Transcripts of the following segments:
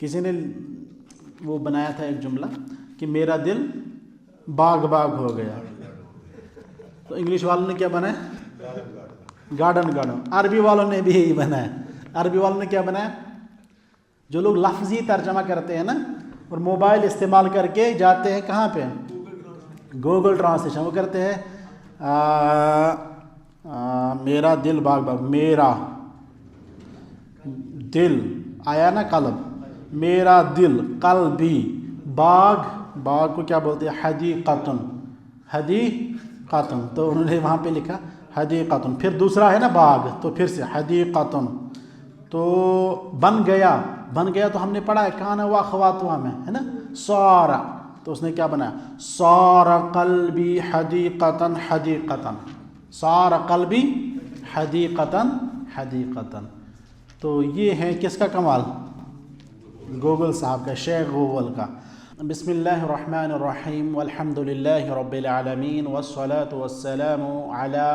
کسی نے وہ بنایا تھا ایک جملہ کہ میرا دل باغ باغ ہو گیا، تو انگلش والوں نے کیا بنایا؟ Garden garden. عربی والوں نے بھی یہی بنایا۔ عربی والوں نے کیا بنایا؟ جو لوگ لفظی ترجمہ کرتے ہیں نا اور موبائل استعمال کر کے جاتے ہیں کہاں پہ؟ گوگل ٹرانسلیشن، وہ کرتے ہیں میرا دل باغ باغ، میرا دل آیا نا قلب، میرا دل قلبی، باغ، باغ کو کیا بولتے ہیں؟ حدیقتن، حدیقتن، تو انہوں نے وہاں پہ لکھا حدیقتن۔ پھر دوسرا ہے نا باغ، تو پھر سے حدیقتن۔ تو بن گیا، بن گیا تو ہم نے پڑھا ہے کان و اخواتها میں ہے نا، سارا، تو اس نے کیا بنایا؟ صار قلبی حدیقتن حدیقتن، صار قلبی حدیقتن حدیقتن۔ تو یہ ہے کس کا کمال؟ گوگل صاحب کا، شیخ گوگل کا۔ بسم اللہ الرحمن الرحیم، والحمد للہ رب العالمین، والصلاة والسلام علی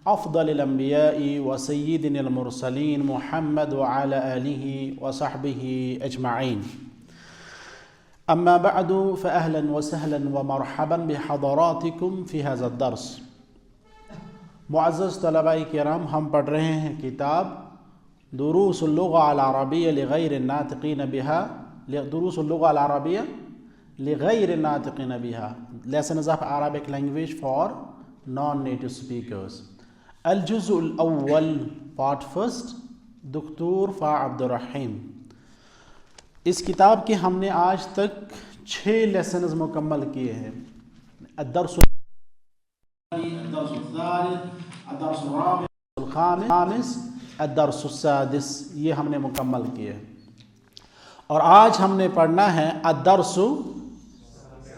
افضل الانبیاء وسیدنا المرسلین محمد وعلی آلہ وصحبہ اجمعین۔ اما بعد فاہلا وسہلا ومرحبا بحضراتکم فی هذا الدرس۔ معزز طلباء کرام، ہم پڑھ رہے ہیں کتاب دروس اللغة العربية لغير الناطقين بها، دروس اللغة العربية لغير الناطقين بها، lessons of Arabic language for non-native speakers۔ الجزء الاول پارٹ فرسٹ، دکتور فا عبد الرحیم۔ اس کتاب کے ہم نے آج تک 6 لیسنز مکمل کیے ہیں۔ الدرس الثالث، الدرس الرابع، الخامس، الدرس السادس، یہ ہم نے مکمل کیے ہیں۔ اور آج ہم نے پڑھنا ہے الدرس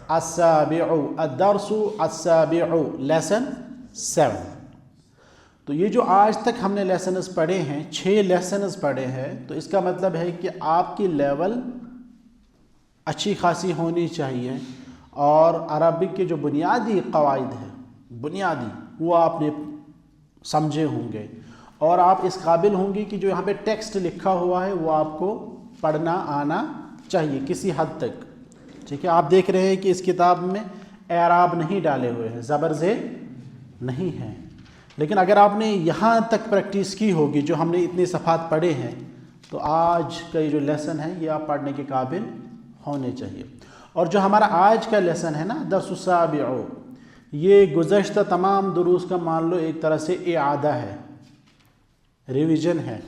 السابع، الدرس السابع، لیسن 7۔ تو یہ جو آج تک ہم نے لیسنز پڑھے ہیں، 6 لیسنز پڑھے ہیں، تو اس کا مطلب ہے کہ آپ کی لیول اچھی خاصی ہونی چاہیے، اور عربک کے جو بنیادی قواعد ہیں، بنیادی، وہ آپ نے سمجھے ہوں گے، اور آپ اس قابل ہوں گے کہ جو یہاں پہ ٹیکسٹ لکھا ہوا ہے وہ آپ کو پڑھنا آنا چاہیے کسی حد تک۔ ٹھیک ہے، آپ دیکھ رہے ہیں کہ اس کتاب میں اعراب نہیں ڈالے ہوئے ہیں، زبر زیر نہیں ہے، لیکن اگر آپ نے یہاں تک پریکٹس کی ہوگی جو ہم نے اتنے صفحات پڑھے ہیں، تو آج کا یہ جو لیسن ہے یہ آپ پڑھنے کے قابل ہونے چاہیے۔ اور جو ہمارا آج کا لیسن ہے نا، درس السابع، یہ گزشتہ تمام دروس کا مان لو ایک طرح سے اعادہ ہے، ریویژن ہے۔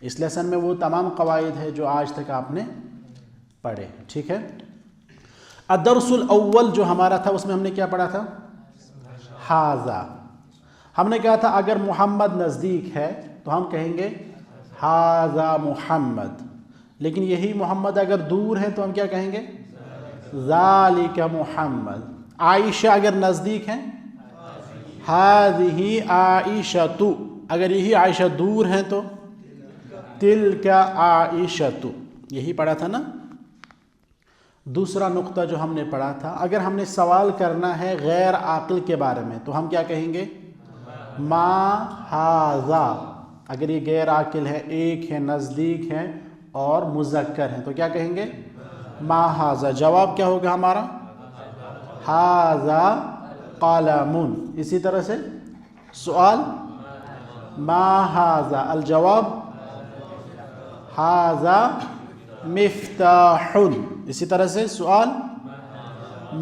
اس لیسن میں وہ تمام قواعد ہے جو آج تک آپ نے پڑھے۔ ٹھیک ہے، الدرس الاول جو ہمارا تھا اس میں ہم نے کیا پڑھا تھا؟ ھذا۔ ہم نے کہا تھا اگر محمد نزدیک ہے تو ہم کہیں گے ھذا محمد، لیکن یہی محمد اگر دور ہے تو ہم کیا کہیں گے؟ ذالک محمد۔ عائشہ اگر نزدیک ہیں، ھذہ عائشۃ، اگر یہی عائشہ دور ہیں تو تلک عائشۃ، یہی پڑھا تھا نا۔ دوسرا نقطہ جو ہم نے پڑھا تھا، اگر ہم نے سوال کرنا ہے غیر عاقل کے بارے میں تو ہم کیا کہیں گے؟ ما ھذا۔ اگر یہ غیر عاقل ہے، ایک ہے، نزدیک ہے اور مذکر ہے تو کیا کہیں گے؟ ما ھذا۔ جواب کیا ہوگا ہمارا؟ ھذا قلم۔ اسی طرح سے سوال ما ھذا، الجواب ھذا مفتاح۔ اسی طرح سے سوال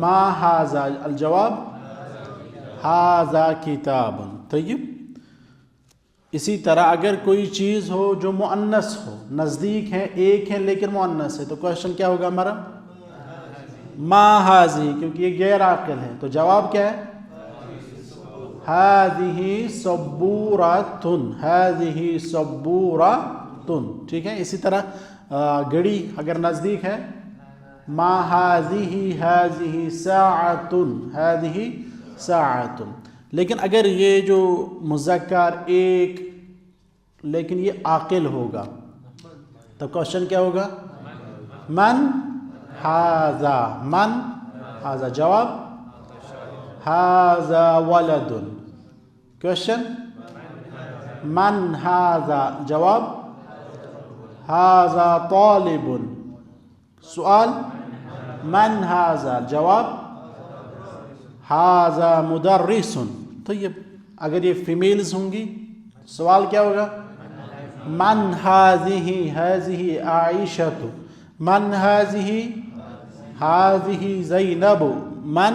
ما ھذا، الجواب ھذا کتاب۔ طیب، اسی طرح اگر کوئی چیز ہو جو مؤنث ہو، نزدیک ہے، ایک ہے لیکن مؤنث ہے، تو کوشچن کیا ہوگا ہمارا؟ ما ھذہ، کیونکہ یہ غیر عاقل ہے تو جواب کیا ہے؟ ھذہ سبورۃ، ھذہ سبورۃ۔ ٹھیک ہے، اسی طرح گھڑی اگر نزدیک ہے، ما ھذہ، ھذہ ساعۃ، ھذہ ساعۃ۔ لیکن اگر یہ جو مذکر ایک لیکن یہ عاقل ہوگا تو کوشچن کیا ہوگا؟ من ھذا، من ھذا، جواب ھذا ولد۔ کوشچن من ھذا، جواب ھذا طالب۔ سوال من हाजा, जवाब हाजा मुदर्रिसुन। तो ये अगर ये फीमेल्स होंगी सवाल क्या होगा, मन हाजिही, हाजिही आइशतु, मन हाजिही, हाजिही ज़ैनबु, मन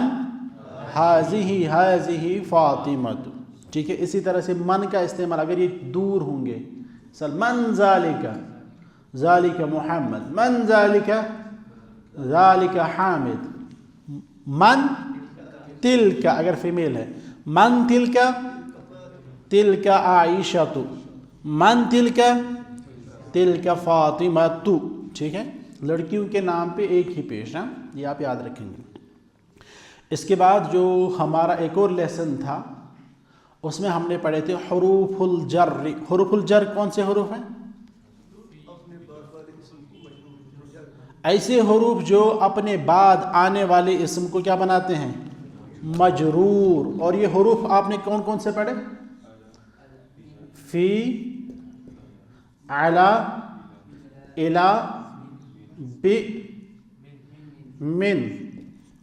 हाजिही, हाजिही फातिमतु। ठीक है, इसी तरह से मन का इस्तेमाल अगर ये दूर होंगे, सल मन ज़ालिका, ज़ालिका मुहम्मद, मन ज़ालिका, ज़ालिका हामिद, मन तिलका अगर फीमेल है, मन तिलका, तिलका आइशतु, मन तिलका, तिलका फातिमतु। ठीक है, लड़कियों के नाम पे एक ही पेश है, ये आप याद रखेंगे। इसके बाद जो हमारा एक और लेसन था उसमें हमने पढ़े थे हुरूफुल जर। हुरूफुल जर कौन से हुरूफ हैं, ऐसे हुरूफ जो अपने बाद आने वाले इस्म को क्या बनाते हैं, मजरूर। और ये हुरूफ आपने कौन कौन से पढ़े, फी, अला, इला, बि, मिन,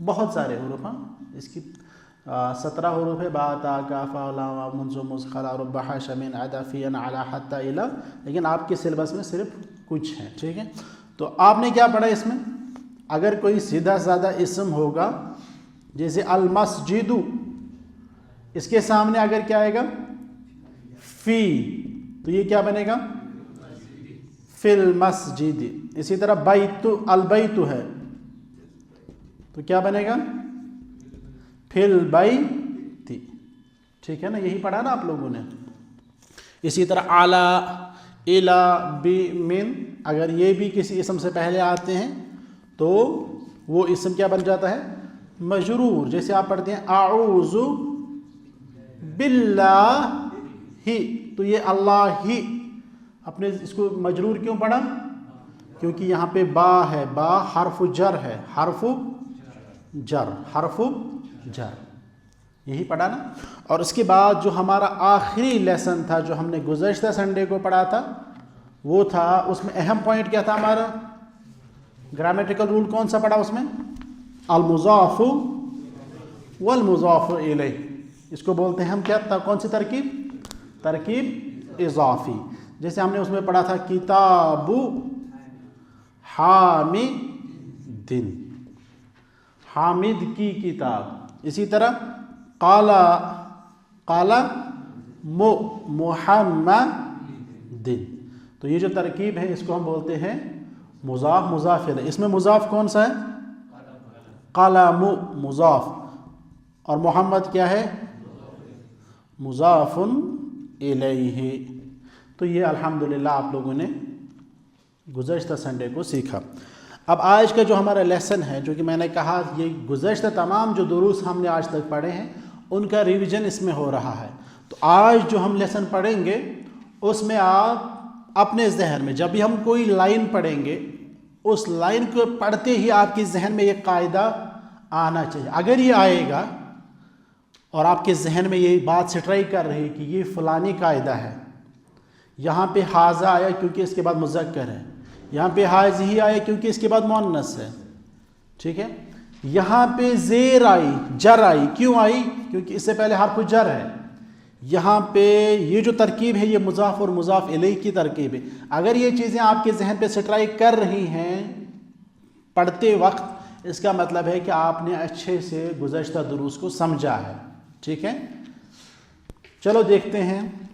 बहुत सारे हुरूफ हैं। इसकी 17 हुरूफ है, बाता, काफा, लावा, मुंजो, मुस्खला, रुब्बा, शमीन, अदा, फी, अन, अला, हत्ता, इला। लेकिन आपके सिलेबस में सिर्फ कुछ हैं। ठीक है, तो आपने क्या पढ़ा इसमें, अगर कोई सीधा साधा इस्म होगा जैसे अल मस्जिदु, इसके सामने अगर क्या आएगा फी, तो ये क्या बनेगा फिल मस्जिद। इसी तरह बैतु, अल बैतु है तो क्या बनेगा फिल बैती। ठीक है ना, यही पढ़ा ना आप लोगों ने। इसी तरह आला, इला, बी, मिन, अगर ये भी किसी इस्म से पहले आते हैं तो वो इस्म क्या बन जाता है, मजरूर। जैसे आप पढ़ते हैं आऊज़ु बिल्लाहि, तो ये अल्लाह ही, अपने इसको मजरूर क्यों पढ़ा, क्योंकि यहाँ पे बा है, बा हर्फ जर है, हर्फ जर, हर्फ जर, यही पढ़ा ना। और उसके बाद जो हमारा आखिरी लेसन था जो हमने गुज़श्ता संडे को पढ़ा था वो था, उसमें अहम पॉइंट क्या था हमारा, ग्रामेटिकल रूल कौन सा पढ़ा उसमें, अल मुज़ाफ़ु वल मुज़ाफ़ु इलैह। इसको बोलते हैं हम क्या, कौन सी तरकीब, तरकीब इज़ाफ़ी। जैसे हमने उसमें पढ़ा था किताबु हामिदिन, हामिद की किताब। इसी तरह काला, काला मुहम्मदिन। तो ये जो तरकीब है इसको हम बोलते हैं मुज़ाफ़, मुज़ाफ़ इलैह। इसमें मुज़ाफ़ कौन सा है, क़लमु मुज़ाफ़, और मोहम्मद क्या है, मुज़ाफ़ुन इलैहि। तो ये अल्हम्दुलिल्लाह आप लोगों ने गुज़श्ता संडे को सीखा। अब आज का जो हमारा लेसन है, जो कि मैंने कहा ये गुज़श्ता तमाम जो दुरूस हमने आज तक पढ़े हैं उनका रिवीजन इसमें हो रहा है। तो आज जो हम लेसन पढ़ेंगे उसमें आप अपने जहन में जब भी हम कोई लाइन पढ़ेंगे उस लाइन को पढ़ते ही आपके जहन में ये कायदा आना चाहिए। अगर ये आएगा और आपके जहन में ये बात स्ट्राइक कर रही है कि ये फ़लानी कायदा है, यहाँ पे हाजा आया क्योंकि इसके बाद मुज़क्कर है, यहाँ पे हाज़ी आया क्योंकि इसके बाद मुअन्नस है। ठीक है, यहाँ पे ज़ेर आई, जर आई, क्यों आई, क्योंकि इससे पहले हर्फ जर है। यहाँ पे ये जो तरकीब है ये मुज़ाफ़ और मुज़ाफ़ इलैह की तरकीब है। अगर ये चीज़ें आपके जहन पे स्ट्राइक कर रही हैं पढ़ते वक्त, इसका मतलब है कि आपने अच्छे से गुज़श्ता दुरूस को समझा है। ठीक है, चलो देखते हैं,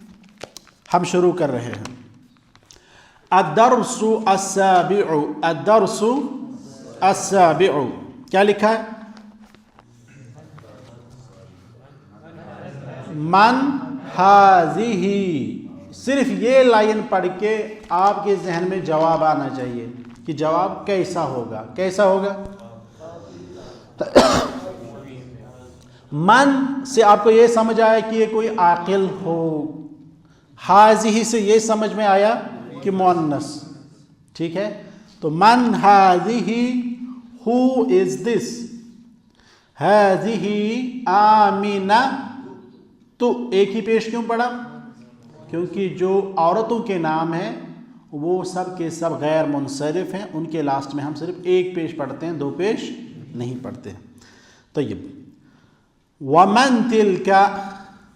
हम शुरू कर रहे हैं। अद्दर्सु अस्साबिउ, अद्दर्सु अस्साबिउ, क्या लिखा है, मन हाज़िही। सिर्फ ये लाइन पढ़ के आपके जहन में जवाब आना चाहिए कि जवाब कैसा होगा, कैसा होगा। मन से आपको ये समझ आया कि ये कोई आकिल हो, हाज़िही से ये समझ में आया कि मुअन्नस। ठीक है, तो मन हाज़िही, हु इज दिस, हाज़िही आमिना, तो एक ही पेश क्यों पड़ा, क्योंकि जो औरतों के नाम हैं وہ سب کے سب غیر منصرف ہیں، ان کے لاسٹ میں ہم صرف ایک پیش پڑھتے ہیں، 2 پیش نہیں پڑھتے ہیں۔ طیب، وَمَن تِلْكَ،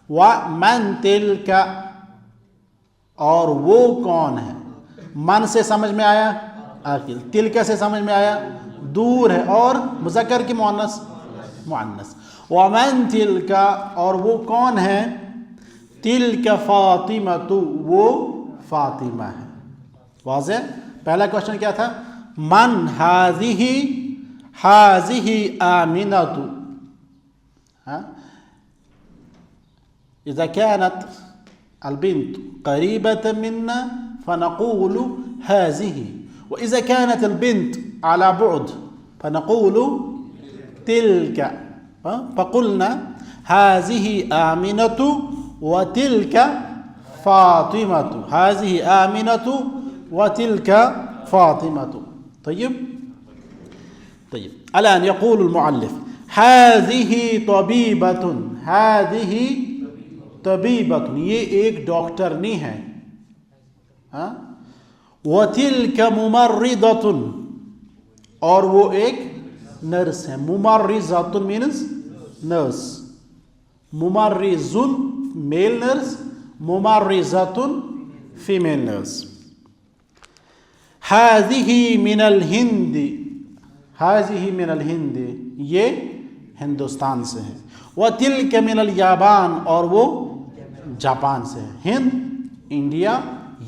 وَمَن تِلْكَ، اور وہ کون ہے؟ من سے سمجھ میں آیا عاقل، تلک سے سمجھ میں آیا دور ہے، اور مذکر کی مؤنث مؤنث۔ وَمَن تِلْكَ، اور وہ کون ہے؟ تِلْكَ فَاطِمَةُ، وہ فاطمہ ہے۔ واضح؟ پہلا کوشچن کیا تھا؟ من هذه، هذه آمنة، إذا كانت البنت قريبة منا فنقول هذه، وإذا كانت البنت على بعد فنقول تلك، فقلنا هذه آمنة وتلك فاطمة، هذه آمنة وتلك فاطمة۔ طيب، الآن يقول المؤلف هذه طبيبة، هذه طبیبۃ، یہ ایک ڈاکٹرنی ہے، وَتِلْكَ مُمَرِّضَةٌ، اور وہ ایک نرس ہے۔ ممرضۃ مینز نرس، ممرضٌ میل نرس، ممرضۃ فیمیل نرس۔ هذه من الہند، هذه من الہند، یہ ہندوستان سے ہے۔ وَتِلْكَ مِنَ الْيَابَان، اور وہ جاپان سے ہے، ہند انڈیا،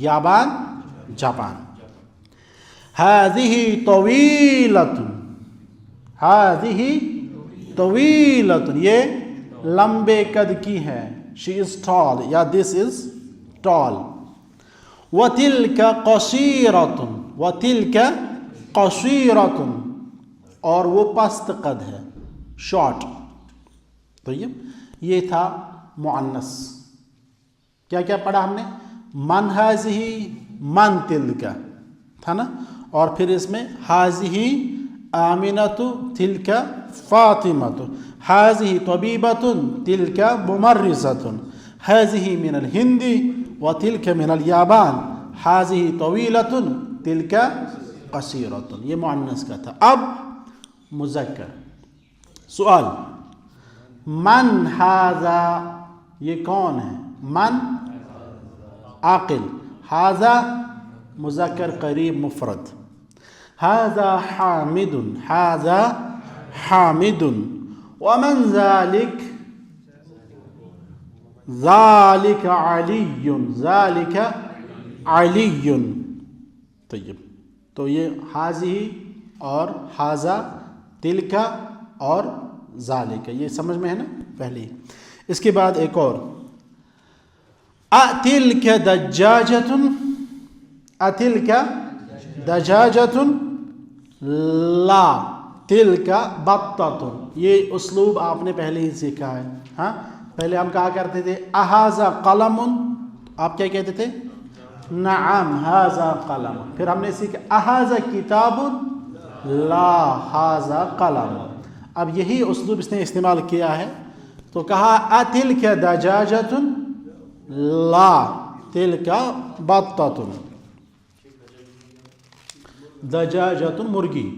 یابان جاپان۔ هذه طویلۃ، هذه طویلۃ، یہ لمبے قد کی ہے، she is tall، یا this is tall۔ وَتِلْكَ قَصِيرَةٌ، وَتِلْكَ قَصِيرَةٌ، اور وہ پست قد ہے، شارٹ۔ طیب، یہ تھا مؤنث۔ کیا کیا پڑھا ہم نے؟ من هذه، من تلک تھا نا، اور پھر اس میں هذه آمنة تلک فاطمة، هذه طبيبة تلک ممرضة، هذه من الہند وتلک من اليابان، هذه طويلة تلک قصيرة۔ یہ مؤنث کا تھا۔ اب مذکر۔ سوال، من هذا، یہ کون ہے؟ من عاقل، هذا مذکر قریب مفرد۔ هذا حامد، هذا حامد۔ ومن ذلك، ذلك علی، ذلك علی۔ طیب، تو یہ هذه اور هذا، تلک اور ذالک، یہ سمجھ میں ہے نا پہلی۔ اس کے بعد ایک اور، أَتِلْكَ دَجَّاجَةٌ، أَتِلْكَ دَجَاجَةٌ، لا تِلْكَ بَطَّةٌ۔ یہ اسلوب آپ نے پہلے ہی سیکھا ہے، ہاں۔ پہلے ہم کہا کرتے تھے أَهَذَا قَلَمٌ، آپ کیا کہتے تھے؟ نعم هذا قلم۔ پھر ہم نے سیکھا أَهَذَا كِتَابٌ، لا هذا قلم۔ اب یہی اسلوب اس نے استعمال کیا ہے، تو کہا أَتِلْكَ دَجَاجَةٌ، لا تِلْكَ بَطَّةٌ۔ دجاجۃ مرغی،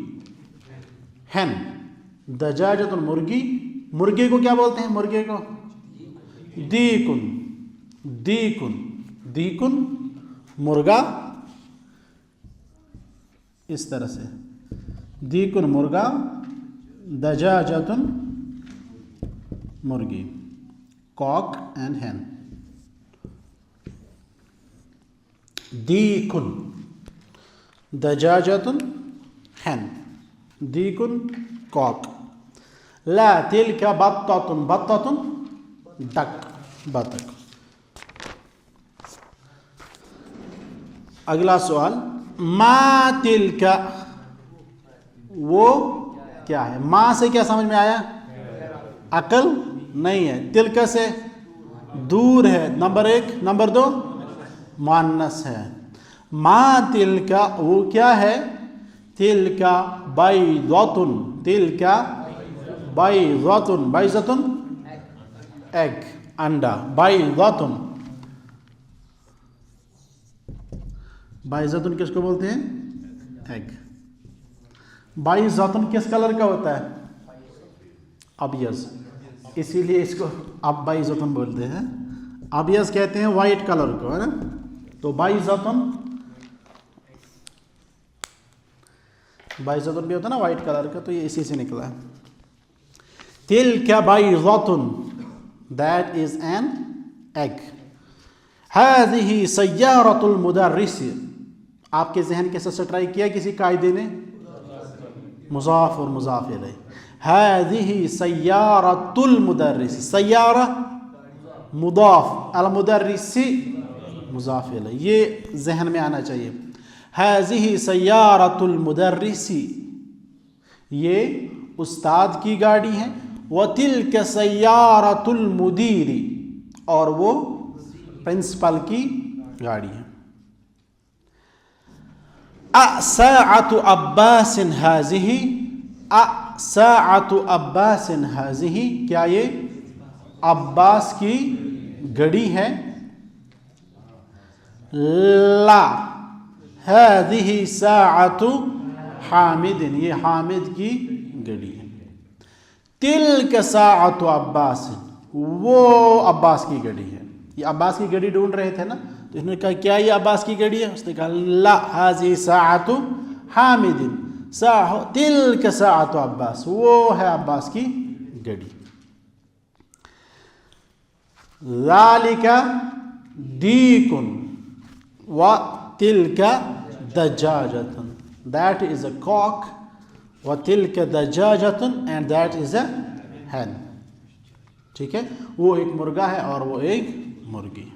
ہین، دجاجۃ مرغی، مرغے کو کیا بولتے ہیں؟ مرغے کو دیکن، دیکن، دیکن مرغا، اس طرح سے دیکن مرغا، دجاجۃ مرغی، کاک اینڈ ہین۔ دیکن دجاجۃ ہین، دیکن کاک۔ لا تلک بطۃ، بطۃ ڈک، بطخ۔ اگلا سوال، ما تلک، وہ کیا ہے؟ ما سے کیا سمجھ میں آیا؟ عقل نہیں ہے، تلک سے دور ہے، نمبر 1۔ نمبر 2 مؤنث ہے۔ ما تلک، وہ کیا ہے؟ تلک بیضۃ، تلک بیضۃ، بیضۃ ایگ، انڈا، بیضۃ बाइज़तुन किसको बोलते हैं? एग। बाइज़तुन किस कलर का होता है? अबियज़, इसीलिए इसको अब बाइज़तुन बोलते हैं। अबियज़ कहते हैं वाइट कलर को, है ना। तो बाइज़तुन भी होता है ना वाइट कलर का, तो ये इसी से निकला है। तिल्का बाइज़तुन, दैट इज एन एग। हाज़िही सय्यारतुल मुदर्रिस, आपके जहन के साथ स्ट्राइक किया किसी कायदे ने? मुज़ाफ और मुज़ाफ इलैह। हाज़िही सय्यारतुल मुदर्रिस, सय्यारा मुज़ाफ, अल मुदर्रिस मुज़ाफ इलैह, ये जहन में आना चाहिए। हाज़िही सय्यारतुल मुदर्रिस, ये उस्ताद की गाड़ी है। वतिल्का सय्यारतुल मुदीरी, और वो प्रिंसिपल की गाड़ी है। असाअतु अब्बासिन हाज़िही, असाअतु अब्बासिन हाज़िही, क्या ये अब्बास की घड़ी है? ला, हाज़िही साअतु हामिदिन, ये हामिद की घड़ी है। तिल्का साअतु अब्बासिन, वो अब्बास की घड़ी है। ये अब्बास की घड़ी ढूंढ रहे थे ना, तो इसने कहा क्या ये अब्बास की घड़ी है? उसने कहा ला, हाज़ी साअतु हामिदिन, तिल्का साअतु अब्बास, वो है अब्बास की घड़ी। ज़ालिका दीकुन व तिल्का दज्जाजतुन, दैट इज अ कॉक, व तिल्का दज्जाजतुन, एंड दैट इज अ हैन। ठीक है, वो एक मुर्गा है और वो एक मुर्गी।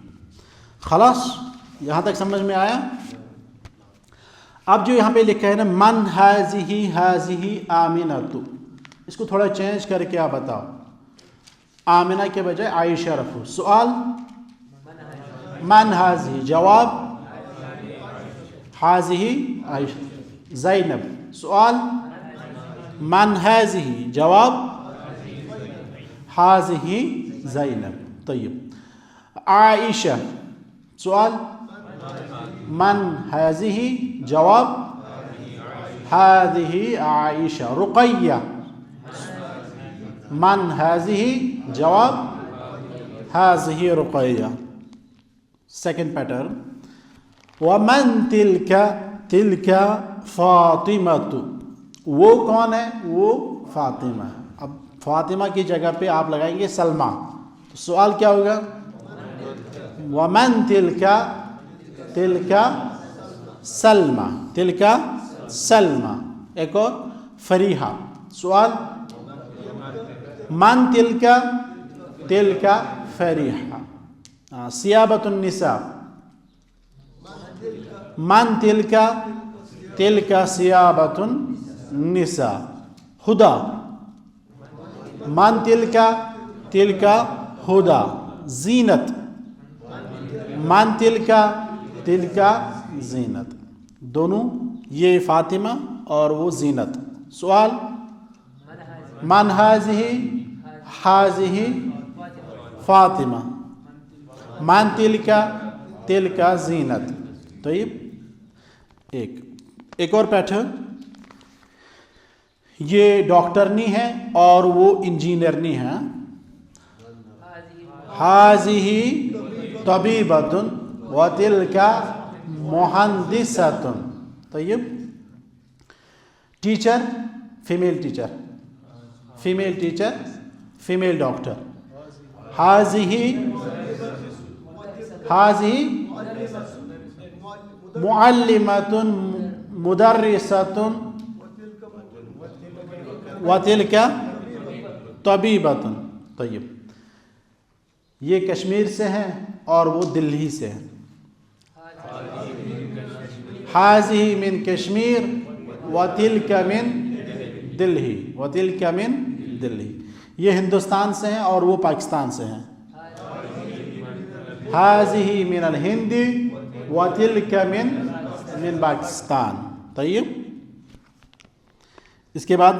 खलास, यहाँ तक समझ में आया? अब जो यहाँ पे लिखा है ना, मन हाज़िही हाज़िही आमिनतु, इसको थोड़ा चेंज करके आप बताओ। आमिना के बजाय आयशा रखो। सवाल मन हाज़िही, जवाब हाज़िही आयशा। ज़ैनब, सवाल मन हाज़िही, जवाब हाज़िही ज़ैनब। तय्यब। आयशा, सवाल मन हाज़िही, जवाब हाज़िही आयशा। रुक़य्या, मन हाज़िही, जवाब हाज़िही रुक़य्या। सेकंड पैटर्न, वमन तिल्का, तिल्का फ़ातिमतु, वो कौन है? वो फ़ातिमा है। अब फ़ातिमा की जगह पे आप लगाएंगे सलमा, तो सवाल क्या होगा? वमन तिल्का, तिल्का सलमा, तिल्का सलमा। एक और फरीहा, सवाल मन तिल्का, तिल्का फरीहा। सियाबतुन निसा, मन तिल्का, तिल्का सियाबतुन निसा। हुदा, मन तिल्का, तिल्का हुदा। जीनत, मन तिल्का, तिल्का जीनत। दोनों, ये फातिमा और वो जीनत। सवाल मन हाज़िही, हाज़िही फातिमा, मन तिल्का, तिल्का जीनत। तो ये एक और पैटर्न, ये डॉक्टरनी है और वो इंजीनियरनी है। हाज़िही तबीबतुन व तिल्का मुहंदिसतुन। तो ये teacher, female teacher, female teacher, female doctor. हाज़िही, हाज़िही मुअल्लिमतुन मुदर्रिसतुन व तिल्का तबीबतुन। तय्यब, ये कश्मीर से हैं और वो दिल्ली से हैं। हाज़िही मिन कश्मीर व तिल्का मिन दिल्ली, व तिल्का मिन दिल्ली। ये हिंदुस्तान से हैं और वो पाकिस्तान से हैं। हाज़िही मिन अल हिंदी व तिल्का मिन पाकिस्तान। तय्यब, इसके बाद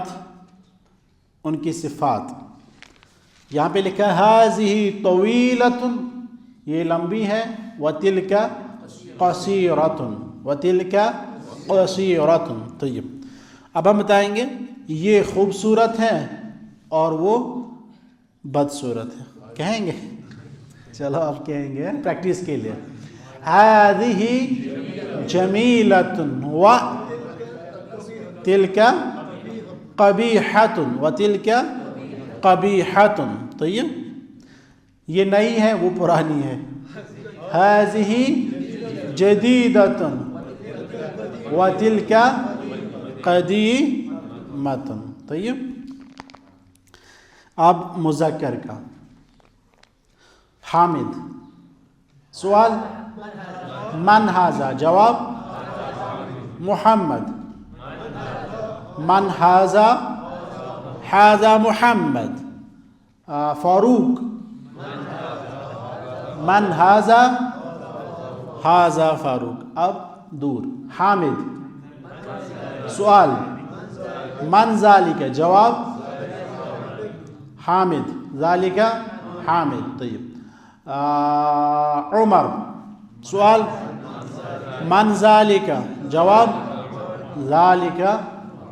उनकी सिफ़ात यहाँ पे लिखा है। हाज़िही तवीलतुन, ये लंबी है। व तिल्का क़सीरतुन, व तिलका क़सीरतुन। तय्यब, अब हम बताएंगे ये खूबसूरत है और वो बदसूरत है। कहेंगे? चलो आप कहेंगे प्रैक्टिस के लिए। हाज़िही जमीलतुन व तिलका क़बीहतुन व तिलका क़बीहतुन। तो ये नई है, वो पुरानी है। हाज़िही जदीदतुन व तिलका क़दीमतुन। तो अब मुज़क्कर का हामिद। सवाल मन हाज़ा, जवाब मुहम्मद। मन हाज़ा, हाज़ा मुहम्मद। फारूक, मन हाज़ा, हाज़ा फारूक। अब दूर हामिद। सवाल मन ज़ालिका, जवाब हामिद, ज़ालिका हामिद। तय्यब, उमर। सवाल मन ज़ालिका, जवाब ज़ालिका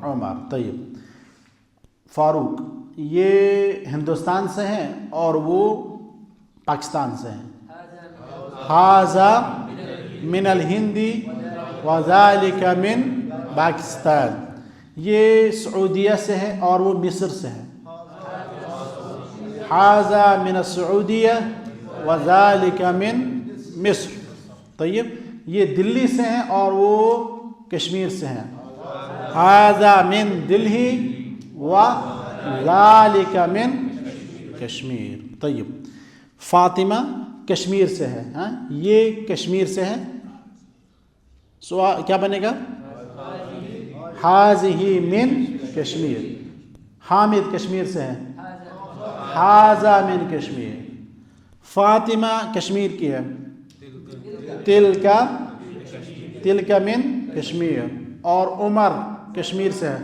उमर। तय्यब, फारूक ये हिंदुस्तान से हैं और वो पाकिस्तान से हैं। हाज़ा मिनल हिंदी व ज़ालिका मिन पाकिस्तान। ये सऊदिया से है और वो मिस्र से है। हाज़ा मिन सऊदिया व ज़ालिका मिन मिस्र। तय्यब, ये दिल्ली से हैं और वो कश्मीर से हैं। हाज़ा मिन दिल्ली व ज़ालिका मिन कश्मीर। तय्यब, फ़ातिमा कश्मीर से है। हाँ, ये कश्मीर से है। सवाल क्या बनेगा? हाज़िही मिन कश्मीर। हामिद कश्मीर से है। हाज़ा मिन कश्मीर। फ़ातिमा कश्मीर की है। तिलका, तिलका मिन कश्मीर। और उमर कश्मीर से है।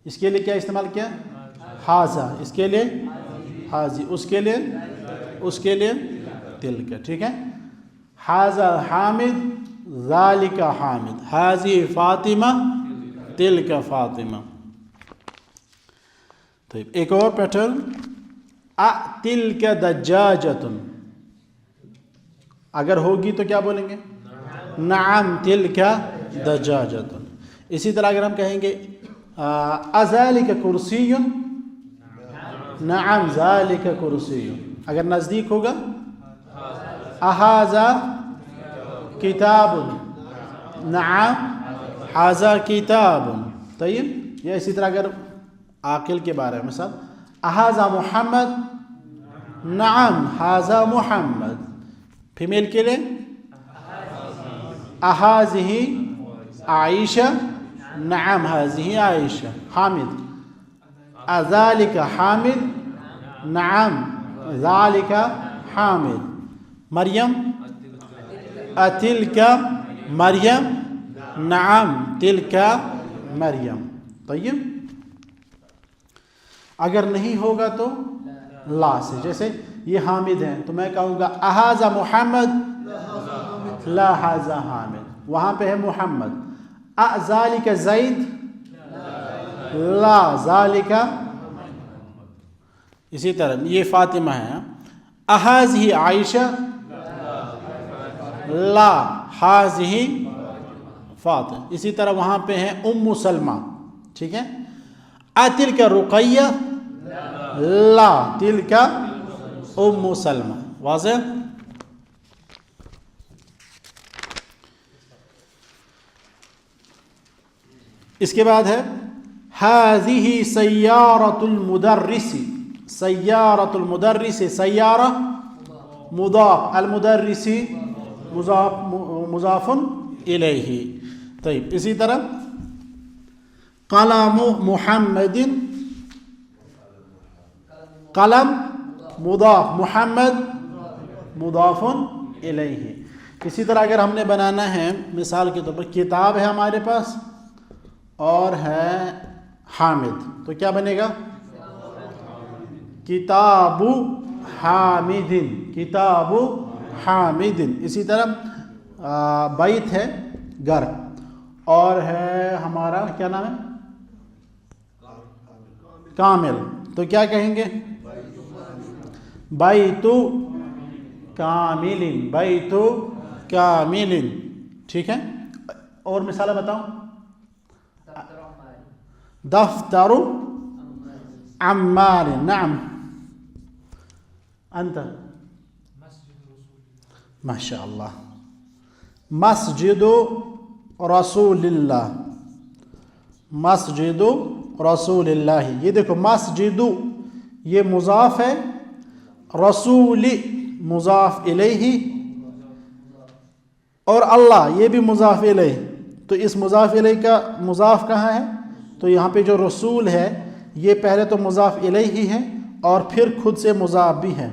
इसके लिए क्या इस्तेमाल किया? हाज़ा। इसके लिए हाज़ी, उसके लिए तिलका। ठीक है, हाज़ा हामिद, ज़ालिका हामिद। हाज़ी फ़ातिमा, तिलका फ़ातिमा। तो एक और पैटर्न, आ तिलका दज्जाजतुन। अगर होगी तो क्या बोलेंगे? नअम तिलका दज्जाजतुन। इसी तरह अगर हम कहेंगे अज़ालिका कुर्सियुन, नअम ज़ालिका कुर्सियुन। अगर नज़दीक होगा अहाज़ा किताबुन, नअम हाज़ा किताबुन। तय्यब, या इसी तरह अगर आकिल के बारे में सब अहाज़ा मुहम्मद, नअम हाज़ा मुहम्मद। फीमेल के लिए अहाज़िही आयशा, नअम हाज़िही आयशा। हामिद अज़ालिका हामिद, नअम ज़ालिका हामिद। मरियम अतिलका मरियम, नअम तिलका मरियम। तय्यब, अगर नहीं होगा तो ला से, जैसे ये हामिद हैं तो मैं कहूँगा अहाज़ा मुहम्मद, ला हाज़ा हामिद। वहाँ पे है मुहम्मद। अज़ालिका ज़ैद, ला ज़ालिका। इसी तरह ये फ़ातिमा है। अहाज़िही आयशा, ला हाज़िही फ़ातिमा। इसी तरह वहाँ पे है उम्मु सलमा। ठीक है, अतिलका रुक़ैया, ला तिलका उम्मु सलमा। वाज़ेह? इसके बाद है हाज़िही सय्यारतुल मुदर्रिसी। सय्यारतुल मुदर्रिसी, सय्यारा मुज़ाफ़, अल मुदर्रिसी मुज़ाफ़ुन इलैही। तय्यब, इसी तरह क़लमु मुहम्मदिन, क़लम मुज़ाफ़, मुहम्मद मुज़ाफ़ुन इलैही। इसी तरह अगर हमने बनाना है, मिसाल के तौर पर किताब है हमारे पास और है हामिद, तो क्या बनेगा? किताबु हामिदिन, किताबु हामिदिन। इसी तरह बैत है घर, और है हमारा क्या नाम है कामिल, तो क्या कहेंगे बैतु कामिलिन, बैतु कामिलिन। ठीक है, और मिसाल बताओ। दफ्तरु अम्मार, नाम अंत माशाअल्लाह। मस्जिदु रसूलिल्लाह, मस्जिदु रसूलिल्लाह। ये देखो मस्जिदु ये मुजाफ है, रसूली मुजाफ इलैहि, और अल्लाह ये भी मुजाफ इलैहि। तो इस मुजाफ इलैहि का मुजाफ कहाँ है? तो यहाँ पे जो रसूल है ये पहले तो मुजाफ इलैहि है और फिर खुद से मुजाफ भी है।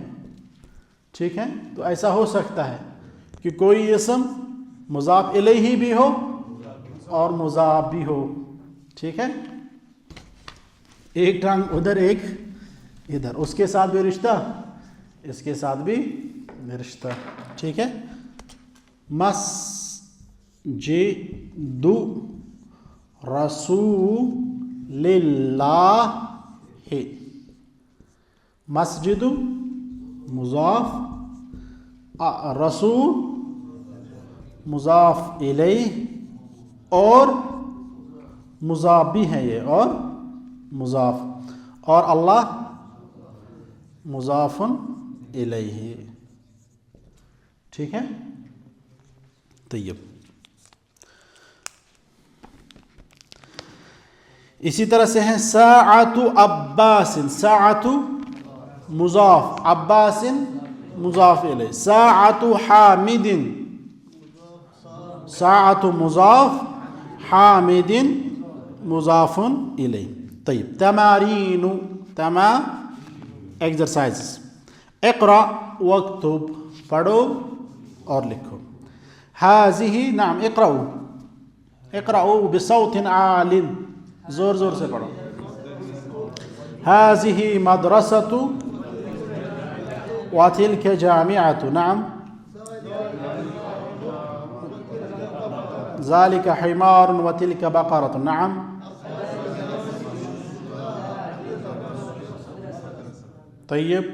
ठीक है, तो ऐसा हो सकता है कि कोई इसम मुजाफ इलैहि भी हो और मुजाफ भी हो। ठीक है, एक टांग उधर एक इधर, उसके साथ भी रिश्ता, इसके साथ भी रिश्ता। ठीक है, मस्जिदु रसूलिल्लाह, मस्जिदु मुजाफ, रसूल मुजाफ इलैहि, और मुजाफ भी है ये, और मुजाफ, और अल्लाह मुजाफुन इलैहि। ठीक है, तय्यब। इसी तरह से है साअतु अब्बासिन, साअतु मुजाफ, अब्बासिन मुजाफ इलैहि। साअतु हामिदिन, साअतु मुजाफ, हामिदिन मुजाफुन इलैहि। तय्यब। तमारीनु, तमा एक्सरसाइजेस। इक़रा वक्तुब, पढ़ो और लिखो। हाज़िही, नाम इक़राउ, इक़राउ बिसौतिन आलिन, जोर जोर से पढ़ो। हाज़िही मदरसतु व तिल्क जामिअतु, नाम ज़ालिक हिमारुन व तिल्क बक़रतु, नाम तय्यब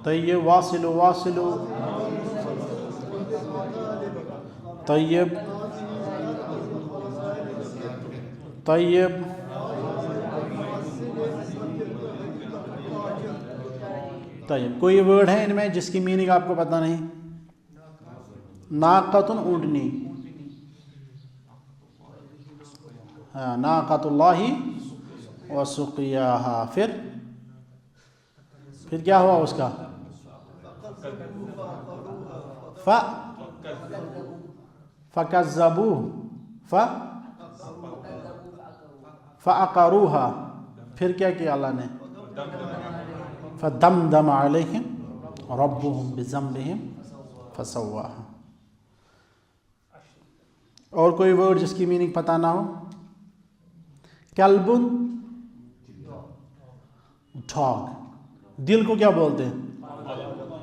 तय्यब। वासिलु वासिलु, तय्यब तय्यब। तय्यब। कोई वर्ड है इनमें जिसकी मीनिंग आपको पता नहीं? नाक़तुन, ऊँटनी, हाँ, नाक़तुल्लाहि व सुक़ियाहा। फिर क्या हुआ उसका? फ़कज़्ज़बू, फ़अक़रूहा। फिर क्या किया अल्लाह ने? फ़दमदम अलैहिम रब्बुहुम बिज़म्बिहिम फ़सव्वाहा। और कोई वर्ड जिसकी मीनिंग पता ना हो? कल्बुन, डॉग। दिल को क्या बोलते हैं?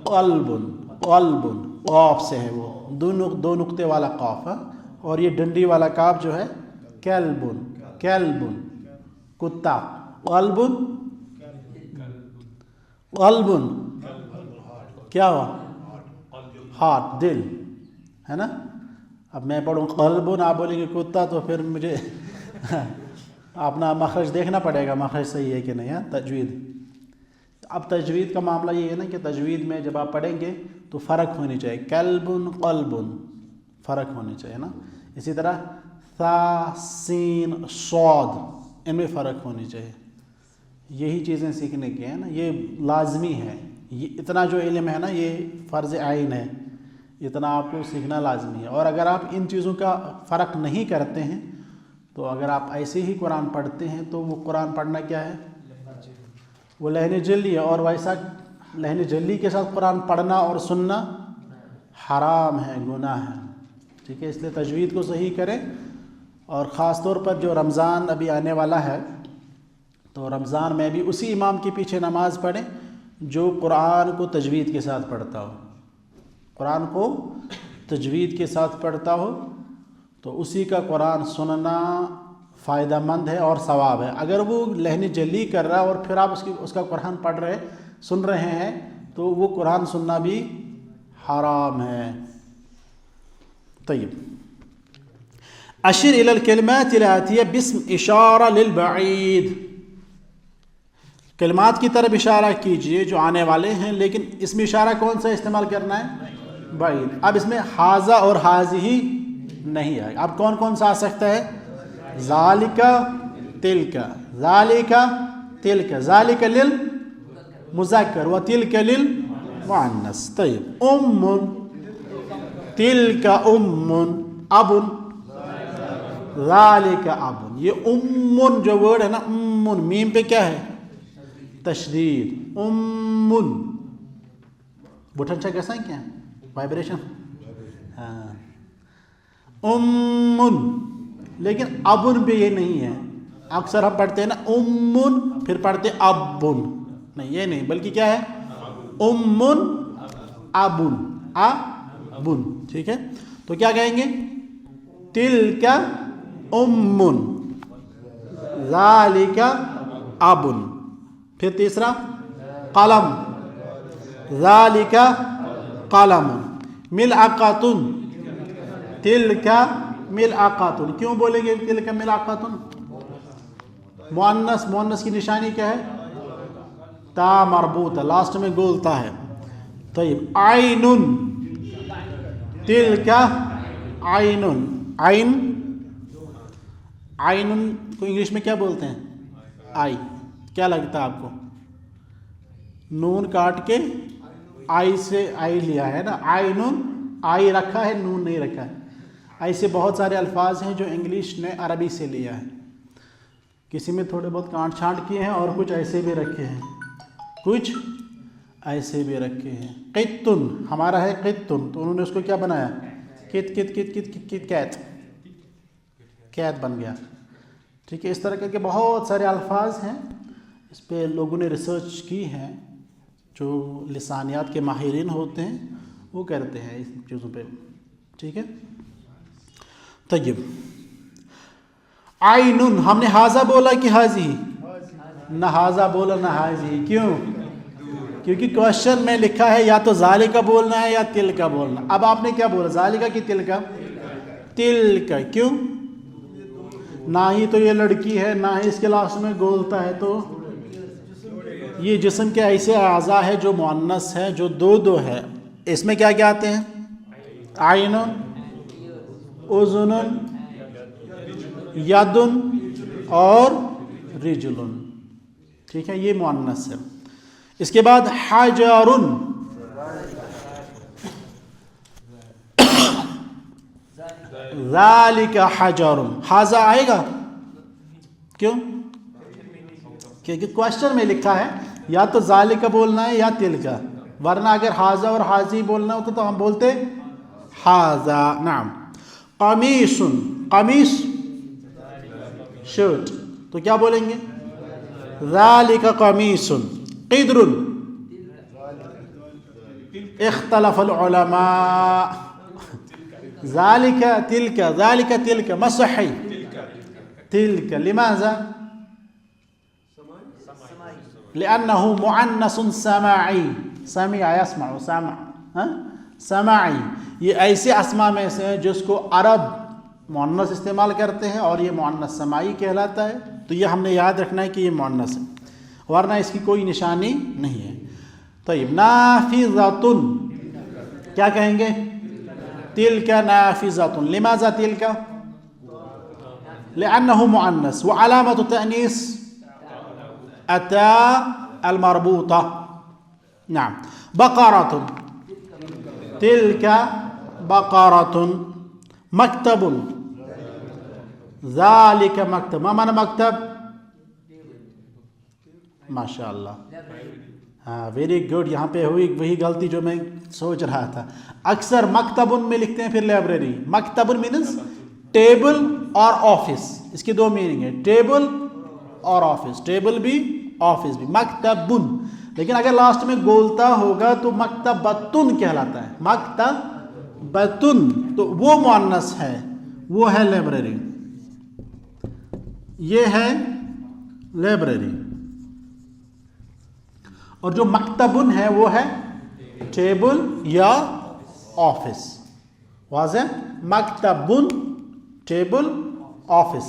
क़ल्बुन, क़ल्बुन, क़ाफ से है वो, दो नुक्ते वाला क़ाफ है, और ये डंडी वाला काफ जो है कल्बुन, कल्बुन कुत्ता। क़ल्बुन, क़ल्बुन क्या हुआ? हार्ट, दिल, है ना। अब मैं पढ़ूँ क़ल्बुन, आप बोलेंगे कुत्ता, तो फिर मुझे अपना मखरज देखना पड़ेगा, मखरज सही है कि नहीं है, तजवीद। अब तजवीद का मामला ये है ना कि तजवीद में जब आप पढ़ेंगे तो फ़र्क होनी चाहिए, कल्बुन क़ल्बुन फ़र्क होनी चाहिए ना। इसी तरह सा सीन सौद, इनमें फ़र्क होनी चाहिए। यही चीज़ें सीखने की है ना, ये लाजमी है। ये इतना जो इल्म है ना, ये फ़र्ज़ आइन है, इतना आपको सीखना लाजमी है। और अगर आप इन चीज़ों का फ़र्क नहीं करते हैं, तो अगर आप ऐसे ही कुरान पढ़ते हैं तो वो कुरान पढ़ना क्या है? वो लहन जल्ली है, और वैसा लहन जल्ली के साथ कुरान पढ़ना और सुनना हराम है, गुनाह है। ठीक है, इसलिए तजवीद को सही करें। और ख़ास तौर पर जो रमज़ान अभी आने वाला है, तो रमज़ान में भी उसी इमाम के पीछे नमाज़ पढ़ें जो कुरान को तजवीद के साथ पढ़ता हो। قرآن کو تجوید کے ساتھ پڑھتا ہو تو اسی کا قرآن سننا فائدہ مند ہے اور ثواب ہے. اگر وہ لہن جلی کر رہا ہے اور پھر آپ اس کا قرآن پڑھ رہے سن رہے ہیں تو وہ قرآن سننا بھی حرام ہے. طيب اشر الى الكلمات الاتيه باسم اشارہ للبعید. کلمات کی طرف اشارہ کیجئے جو آنے والے ہیں، لیکن اس میں اشارہ کون سا استعمال کرنا ہے؟ بعید. اب اس میں حاذا اور حاذی نہیں آئے. اب کون کون سا آ سکتا ہے؟ ذالک تلک، ذالک تلک، ذالک للمذکر و تلک للمؤنث. طيب تلک اب، ذالک اب. یہ جو ورڈ ہے نا، میم پہ کیا ہے؟ تشدید. بٹن چا گسان کیا وائبریشن. لیکن ابن پہ یہ نہیں ہے. اکثر ہم پڑھتے ہیں نا پھر پڑھتے ابن. نہیں، یہ نہیں، بلکہ کیا ہے؟ ابن. ٹھیک ہے، تو کیا کہیں گے؟ تلک ذالک ابن. پھر تیسرا قلم، ذالک قلم. ملعقۃ، تلک ملعقۃ. کیوں بولیں گے تلک ملعقۃ؟ مؤنث کی نشانی کیا ہے؟ تا مربوطہ، لاسٹ میں گولتا ہے. طيب عین، تلک عین. عین کو انگلش میں کیا بولتے ہیں؟ آئی. کیا لگتا ہے آپ کو؟ نون کاٹ کے آئی سے آئی لیا ہے نا. عین، آئی رکھا ہے، نون نہیں رکھا ہے. ایسے بہت سارے الفاظ ہیں جو انگلش نے عربی سے لیا ہے. کسی میں تھوڑے بہت کانٹ چھانٹ کیے ہیں اور کچھ ایسے بھی رکھے ہیں، کچھ ایسے بھی رکھے ہیں. قطن ہمارا ہے قطن، تو انہوں نے اس کو کیا بنایا؟ کت کت کت کت کت کت کیت، کیت بن گیا. ٹھیک ہے، اس طرح کے بہت سارے الفاظ ہیں. اس پہ لوگوں نے ریسرچ کی ہے، جو لسانیات کے ماہرین ہوتے ہیں وہ کرتے ہیں اس چیزوں پہ. ٹھیک ہے. طيب عین، ہم نے حاذا بولا کہ حاذی؟ نہ حاذا بولا نہ حاذی. کیوں؟ کیونکہ کوشچن میں لکھا ہے یا تو ذالک بولنا ہے یا تلک بولنا. اب آپ نے کیا بولا؟ ذالک کی تلک؟ تلک. کیوں؟ نہ ہی تو یہ لڑکی ہے، نہ ہی اس کے لاسٹ میں گولتا ہے. تو یہ جسم کے ایسے اعضاء ہے جو مؤنث ہے، جو دو ہے. اس میں کیا کیا آتے ہیں؟ عین، اذن، ید اور رجل. ٹھیک ہے، یہ مؤنث ہے. اس کے بعد حجر، ذالک حجر. حاذا آئے گا؟ کیوں؟ کیونکہ کوشچن میں لکھا ہے یا تو ذالک بولنا ہے یا تلک. ورنہ اگر حاذا اور حاذی بولنا ہوتا تو ہم بولتے حاذا. نعم. قمیص، قمیص شرٹ، تو کیا بولیں گے؟ ذالک قمیص. قدر، اختلف العلماء. ذالک تلک، ذالک تلک. مسحی، تلک. لماذا؟ لأنه مؤنث سماعی. سمع يسمع، سمع، سماعی. یہ ایسے اسماء میں سے ہیں جس کو عرب مؤنث استعمال کرتے ہیں اور یہ مؤنث سماعی کہلاتا ہے. تو یہ ہم نے یاد رکھنا ہے کہ یہ مؤنث ہے، ورنہ اس کی کوئی نشانی نہیں ہے. طيب نافذۃ، کیا کہیں گے؟ تلک نافذۃ. لماذا تلک؟ لأنه مؤنث وعلامة التأنيث التاء المربوطة. نعم. بقرة، تلك بقرة. مكتب، ذلك مكتب. ما معنى مكتب؟ ماشاء اللہ، ہاں ویری گڈ. یہاں پہ ہوئی وہی غلطی جو میں سوچ رہا تھا. اکثر مکتبن میں لکھتے ہیں پھر لائبریری. مکتبن مینس ٹیبل اور آفس. اس کی دو میننگ ہے، ٹیبل اور آفس. ٹیبل بھی آفس بھی. مکتبن، لیکن اگر لاسٹ میں گولتا ہوگا تو مکتبتن کہلاتا ہے، مکتبتن، تو وہ مؤنث ہے، وہ ہے لائبریری، یہ ہے لائبریری. اور جو مکتبن ہے وہ ہے ٹیبل یا آفس. واضح؟ مکتبن ٹیبل آفس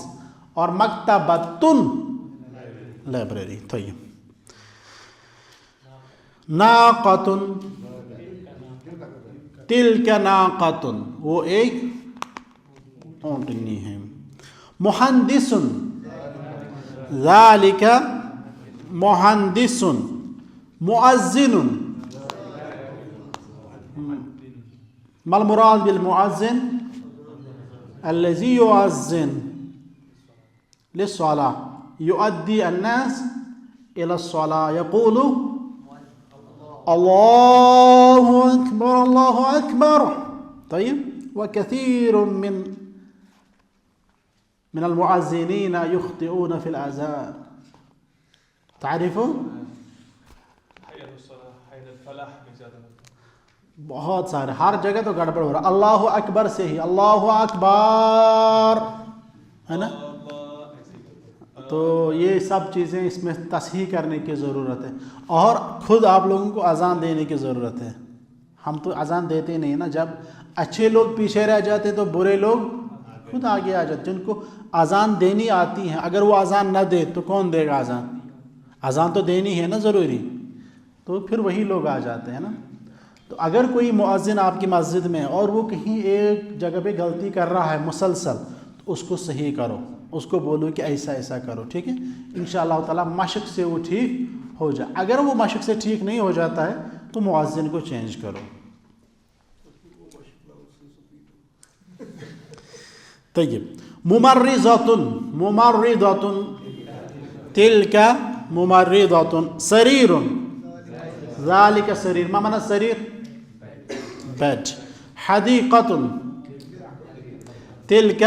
اور مکتبتن لائبریری. طيب. ناقتن، تلک ناقتن، وہ ایک اونٹنی ہے. مہندسن، ذالک مہندسن. مؤذن، ما المراد بالمؤذن؟ الذي يؤذن للصلاة، يؤدي الناس إلى الصلاة، يقول الله أكبر الله أكبر. طيب. وكثير من المؤذنين يخطئون في الأذان. تعرفون؟ بہت سارے، ہر جگہ تو گڑبڑ ہو رہا. اللہ اکبر سے ہی اللہ اکبر ہے نا. تو یہ سب چیزیں اس میں تصحیح کرنے کی ضرورت ہے، اور خود آپ لوگوں کو اذان دینے کی ضرورت ہے. ہم تو اذان دیتے نہیں نا. جب اچھے لوگ پیچھے رہ جاتے تو برے لوگ خود آگے آ جاتے. جن کو اذان دینی آتی ہے، اگر وہ اذان نہ دے تو کون دے گا اذان؟ اذان تو دینی ہے نا ضروری، تو پھر وہی لوگ آ جاتے ہیں نا. تو اگر کوئی مؤذن آپ کی مسجد میں اور وہ کہیں ایک جگہ پہ غلطی کر رہا ہے مسلسل، تو اس کو صحیح کرو، اس کو بولو کہ ایسا ایسا کرو. ٹھیک ہے؟ انشاءاللہ تعالیٰ مشق سے وہ ٹھیک ہو جائے. اگر وہ مشق سے ٹھیک نہیں ہو جاتا ہے تو مؤذن کو چینج کرو. طيب. ممرضة، ممرضة، تلك ممرضة. سرير، ذلك سرير. ما معنى السرير؟ bed. حديقة، تلك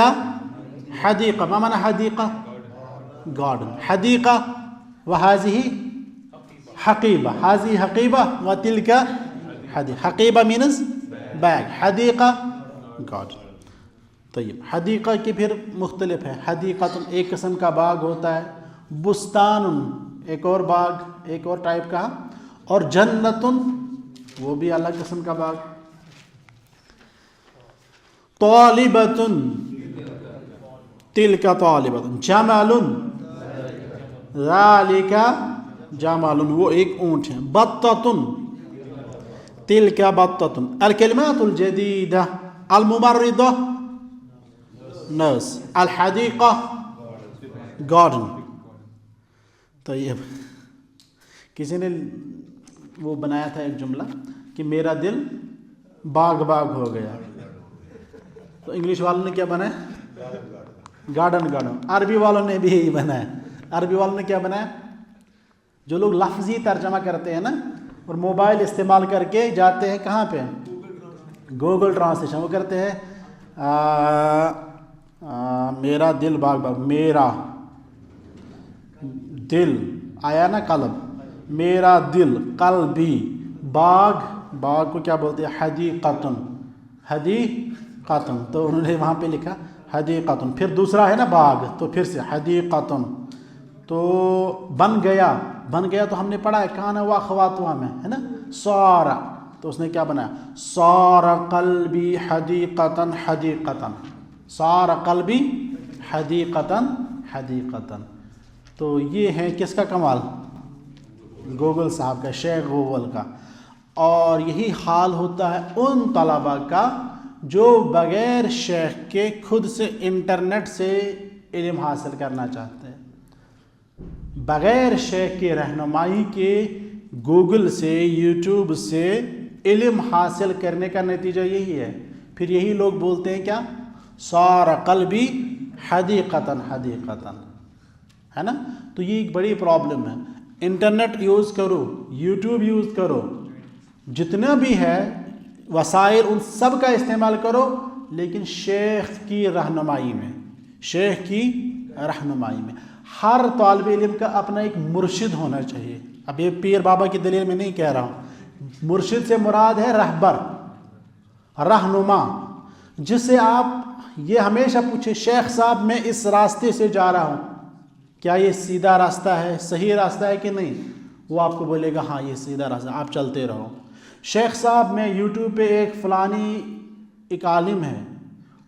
حديقة. ما معنى حديقة؟ garden. حديقة، وهذه حقيبة. هذه حقيبة وتلك Hadiqat. حقيبة means bag. Hadiqat garden. طيب. حدیقہ کی پھر مختلف ہے. حدیقۃ ایک قسم کا باغ ہوتا ہے، بستان ایک اور باغ، ایک اور ٹائپ کا، اور جنت وہ بھی الگ قسم کا باغ. طالبۃ، تلک طالبۃ. جمل، ذالک جمل، وہ ایک اونٹ ہے. بطۃ، تلک بطۃ. الکلمات الجدیدہ: الممرضہ نرس، الحدیقہ گارڈن. طیب. کسی نے وہ بنایا تھا ایک جملہ کہ میرا دل باغ باغ ہو گیا، تو انگلش والوں نے کیا بنایا؟ Garden garden. عربی والوں نے بھی یہی بنایا. عربی والوں نے کیا بنایا؟ جو لوگ لفظی ترجمہ کرتے ہیں نا، اور موبائل استعمال کر کے جاتے ہیں کہاں پہ؟ Google translation. وہ کرتے ہیں میرا دل باغ باغ. میرا دل آیا نا قلب، میرا دل قلبی. باغ، باغ کو کیا بولتے ہیں؟ حدیقۃ. حدیقۃ، تو انہوں نے وہاں پہ لکھا حدیقۃ. پھر دوسرا ہے نا باغ، تو پھر سے حدیقۃ. تو بن گیا، بن گیا تو ہم نے پڑھا ہے کانا و اخواتها میں ہے نا، صار. تو اس نے کیا بنایا؟ صار قلبی حدیقۃ حدیقۃ. صار قلبی حدیقۃ حدیقۃ. تو یہ ہے کس کا کمال؟ گوگل صاحب کا، شیخ گوگل کا. اور یہی حال ہوتا ہے ان طلباء کا جو بغیر شیخ کے خود سے انٹرنیٹ سے علم حاصل کرنا چاہتے ہیں. بغیر شیخ کی رہنمائی کے گوگل سے، یوٹیوب سے علم حاصل کرنے کا نتیجہ یہی ہے. پھر یہی لوگ بولتے ہیں کیا؟ صار قلبی حدیقۃ حدیقۃ، ہے نا. تو یہ ایک بڑی پرابلم ہے. انٹرنیٹ یوز کرو، یوٹیوب یوز کرو، جتنا بھی ہے وسائل ان سب کا استعمال کرو، لیکن شیخ کی رہنمائی میں، شیخ کی رہنمائی میں. ہر طالب علم کا اپنا ایک مرشد ہونا چاہیے، अब ये पीर बाबा की दलील में नहीं कह रहा हूँ, मुर्शिद से मुराद है रहबर, रहनुमा, जिससे आप ये हमेशा पूछे शेख साहब मैं इस रास्ते से जा रहा हूँ, क्या ये सीधा रास्ता है, सही रास्ता है कि नहीं? वो आपको बोलेगा हाँ ये सीधा रास्ता, आप चलते रहो। शेख साहब मैं यूट्यूब पे एक फ़लानी एक आलिम है,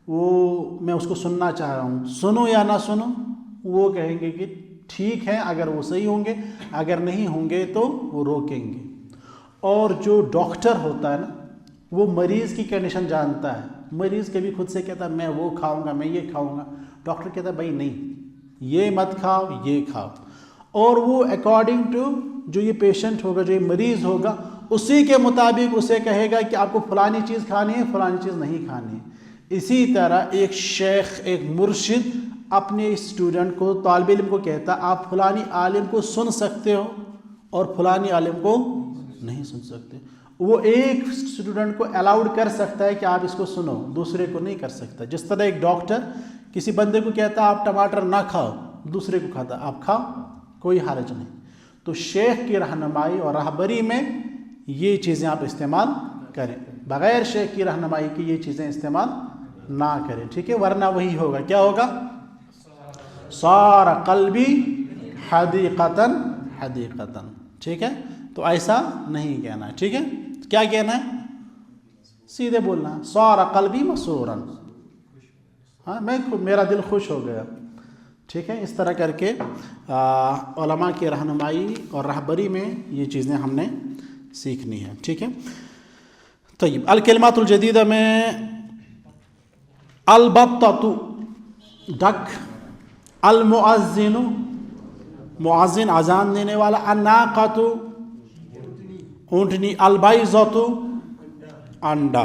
वो मैं उसको सुनना चाह रहा हूँ, सुनो या ना सुनो? वो कहेंगे कि ठीक है, अगर वो सही होंगे, अगर नहीं होंगे तो वो रोकेंगे। और जो डॉक्टर होता है ना, वो मरीज़ की कंडीशन जानता है। मरीज़ कभी खुद से कहता है मैं वो खाऊंगा, मैं ये खाऊंगा, डॉक्टर कहता है भाई नहीं, ये मत खाओ, ये खाओ। और वो अकॉर्डिंग टू जो ये पेशेंट होगा, जो ये मरीज़ होगा, उसी के मुताबिक उसे कहेगा कि आपको फ़लानी चीज़ खानी है, फ़लानी चीज़ नहीं खानी है। इसी तरह एक शेख, एक मुर्शिद अपने स्टूडेंट को, तालिब इल्म को कहता आप फलानी आलिम को सुन सकते हो और फलानी आलिम को नहीं सुन सकते। वो एक स्टूडेंट को अलाउड कर सकता है कि आप इसको सुनो, दूसरे को नहीं कर सकता। जिस तरह एक डॉक्टर किसी बंदे को कहता आप टमाटर ना खाओ, दूसरे को खाता आप खाओ, कोई हर्ज नहीं। तो शेख की रहनुमाई और रहबरी में ये चीज़ें आप इस्तेमाल करें, बग़ैर शेख की रहनुमाई की ये चीज़ें इस्तेमाल ना करें, ठीक है? वरना वही होगा, क्या होगा? सारा क़ल्बी हदीक़तन हदीक़तन, ठीक है? तो ऐसा नहीं कहना है, ठीक है? क्या कहना है? सीधे बोलना है सारा क़ल्बी मसूरन, हाँ मेरा दिल खुश हो गया, ठीक है? इस तरह करके उलमा की रहनुमाई और रहबरी में ये चीज़ें हमने सीखनी है, ठीक है? तय्यब, अल कलिमातुल जदीदा में अलबत्ततु डक, अल मुअज़्ज़िनु मुअज़्ज़िन अजान देने वाला, अन्नाक़तु ऊँटनी, अल बैज़तु अंडा।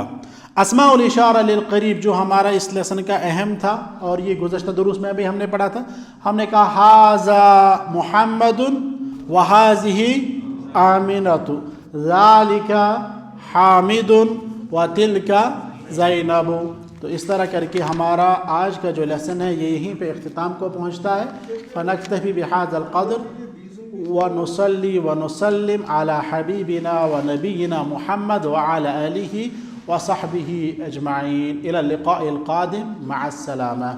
अस्माउल इशारा लिल क़रीब जो हमारा इस लेसन का अहम था, और ये गुज़श्ता दुरूस में भी हमने पढ़ा था। हमने कहा हाज़ा मुहम्मदुन व हाज़िही आमिनतु ज़ालिका हामिदुन व तिलका ज़ैनबु। तो इस तरह करके हमारा आज का जो लेसन है ये यहीं पे इख्तिताम को पहुँचता है। फ़नक्तफ़ी बिहाज़ल क़द्र व नुसल्ली व नुसल्लिम अला हबीबिना व नबीना मुहम्मद व अला आलिहि व सहबिही अजमाइन। इला लिक़ाइल क़ादिम मअस्सलामा।